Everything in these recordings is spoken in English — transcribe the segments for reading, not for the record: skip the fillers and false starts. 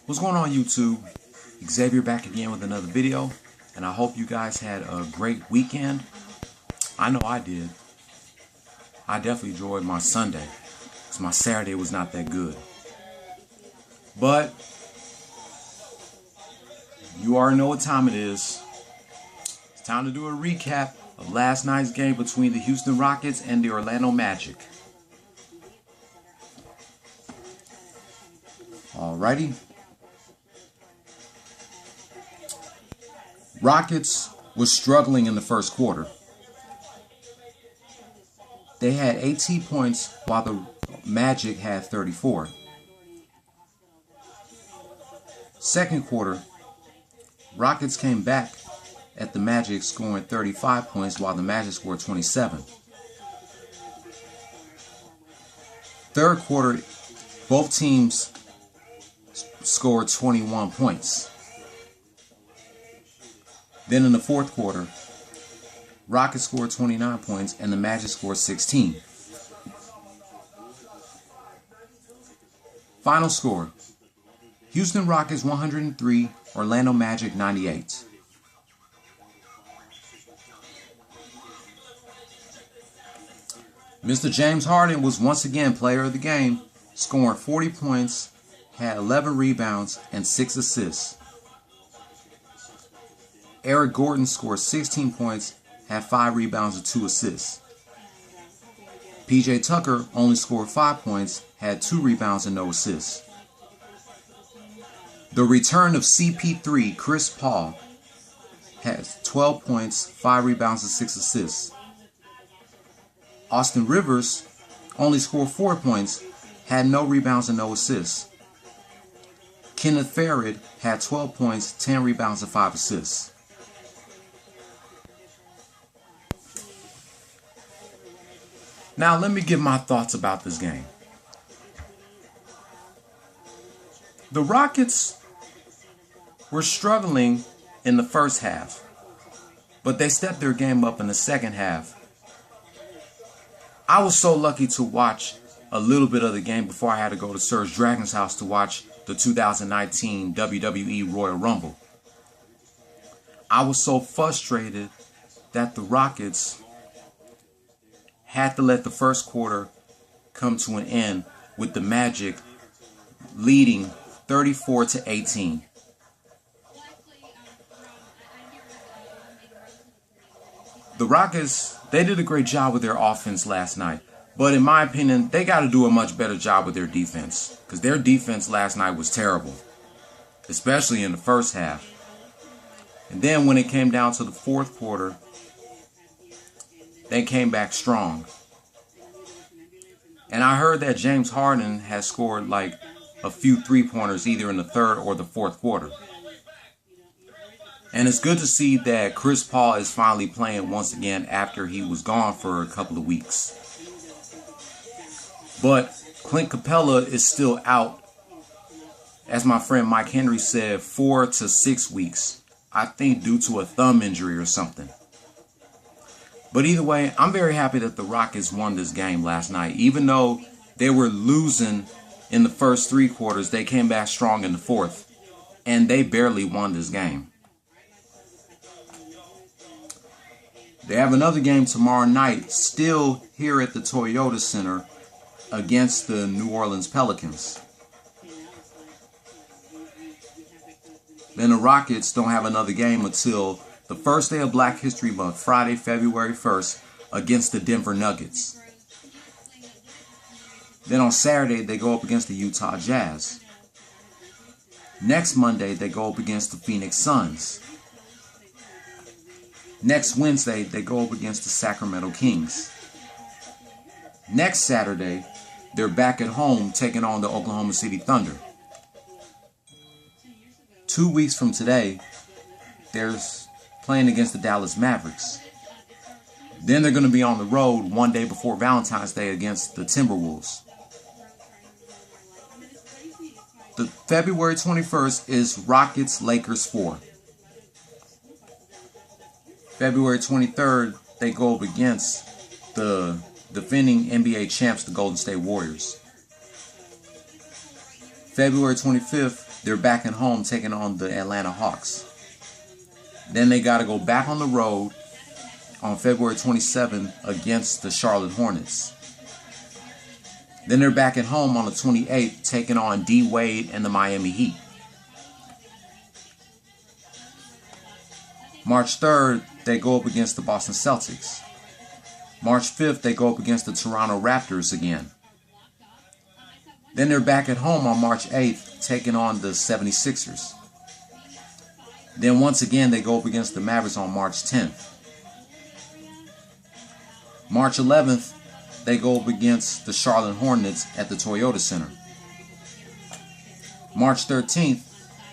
What's going on, YouTube? Xavier back again with another video, and I hope you guys had a great weekend. I know I did. I definitely enjoyed my Sunday, because my Saturday was not that good. But you already know what time it is. It's time to do a recap of last night's game between the Houston Rockets and the Orlando Magic. Alrighty. Rockets was struggling in the first quarter. They had 18 points while the Magic had 34. Second quarter, Rockets came back at the Magic, scoring 35 points while the Magic scored 27. Third quarter, both teams scored 21 points. Then in the fourth quarter, Rockets scored 29 points and the Magic scored 16. Final score: Houston Rockets 103, Orlando Magic 98. Mr. James Harden was once again player of the game, scoring 40 points, had 11 rebounds, and 6 assists. Eric Gordon scored 16 points, had 5 rebounds and 2 assists. PJ Tucker only scored 5 points, had 2 rebounds and no assists. The return of CP3, Chris Paul, has 12 points, 5 rebounds and 6 assists. Austin Rivers only scored 4 points, had no rebounds and no assists. Kenneth Faried had 12 points, 10 rebounds and 5 assists. Now let me give my thoughts about this game. The Rockets were struggling in the first half, but they stepped their game up in the second half. I was so lucky to watch a little bit of the game before I had to go to Serge Dragon's house to watch the 2019 WWE Royal Rumble. I was so frustrated that the Rockets had to let the first quarter come to an end with the Magic leading 34-18. The Rockets, they did a great job with their offense last night, but in my opinion, they got to do a much better job with their defense, because their defense last night was terrible, especially in the first half. And then when it came down to the fourth quarter, they came back strong. And I heard that James Harden has scored like a few three-pointers either in the third or the fourth quarter. And it's good to see that Chris Paul is finally playing once again after he was gone for a couple of weeks. But Clint Capella is still out, as my friend Mike Henry said, 4 to 6 weeks. I think due to a thumb injury or something. But either way, I'm very happy that the Rockets won this game last night. Even though they were losing in the first 3 quarters, they came back strong in the fourth. And they barely won this game. They have another game tomorrow night, still here at the Toyota Center, against the New Orleans Pelicans. Then the Rockets don't have another game until the first day of Black History Month, Friday, February 1st, against the Denver Nuggets. Then on Saturday, they go up against the Utah Jazz. Next Monday, they go up against the Phoenix Suns. Next Wednesday, they go up against the Sacramento Kings. Next Saturday, they're back at home taking on the Oklahoma City Thunder. 2 weeks from today, there's playing against the Dallas Mavericks. Then they're going to be on the road one day before Valentine's Day against the Timberwolves. The February 21st is Rockets-Lakers 4. February 23rd, they go up against the defending NBA champs, the Golden State Warriors. February 25th, they're back at home taking on the Atlanta Hawks. Then they got to go back on the road on February 27th against the Charlotte Hornets. Then they're back at home on the 28th taking on D. Wade and the Miami Heat. March 3rd, they go up against the Boston Celtics. March 5th, they go up against the Toronto Raptors again. Then they're back at home on March 8th, taking on the 76ers. Then once again, they go up against the Mavericks on March 10th. March 11th, they go up against the Charlotte Hornets at the Toyota Center. March 13th,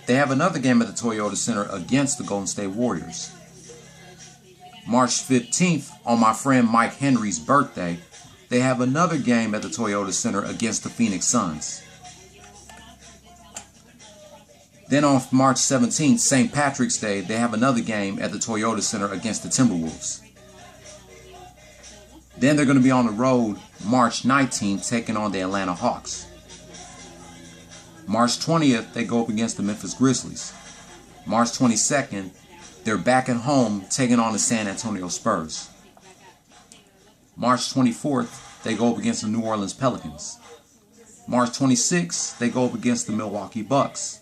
they have another game at the Toyota Center against the Golden State Warriors. March 15th, on my friend Mike Henry's birthday, they have another game at the Toyota Center against the Phoenix Suns. Then on March 17th, St. Patrick's Day, they have another game at the Toyota Center against the Timberwolves. Then they're going to be on the road March 19th, taking on the Atlanta Hawks. March 20th, they go up against the Memphis Grizzlies. March 22nd, they're back at home taking on the San Antonio Spurs. March 24th, they go up against the New Orleans Pelicans. March 26th, they go up against the Milwaukee Bucks.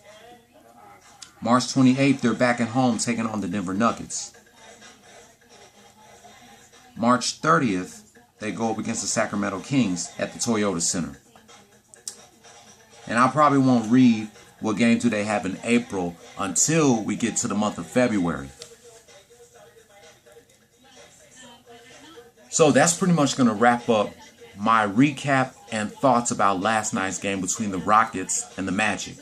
March 28th, they're back at home taking on the Denver Nuggets. March 30th, they go up against the Sacramento Kings at the Toyota Center. And I probably won't read what games do they have in April until we get to the month of February. So that's pretty much going to wrap up my recap and thoughts about last night's game between the Rockets and the Magic.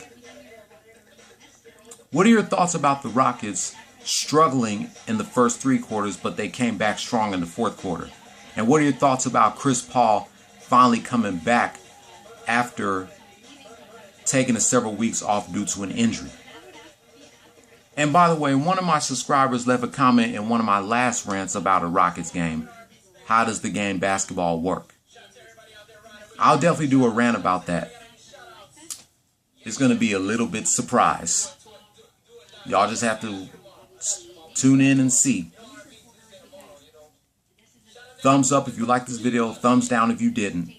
What are your thoughts about the Rockets struggling in the first three quarters, but they came back strong in the fourth quarter? And what are your thoughts about Chris Paul finally coming back after taking several weeks off due to an injury? And by the way, one of my subscribers left a comment in one of my last rants about a Rockets game. How does the game basketball work? I'll definitely do a rant about that. It's going to be a little bit surprise. Y'all just have to tune in and see. Thumbs up if you like this video. Thumbs down if you didn't.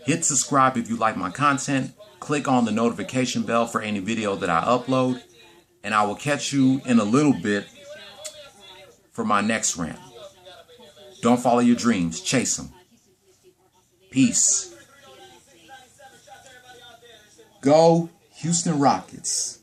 Hit subscribe if you like my content. Click on the notification bell for any video that I upload. And I will catch you in a little bit for my next rant. Don't follow your dreams. Chase them. Peace. Go Houston Rockets.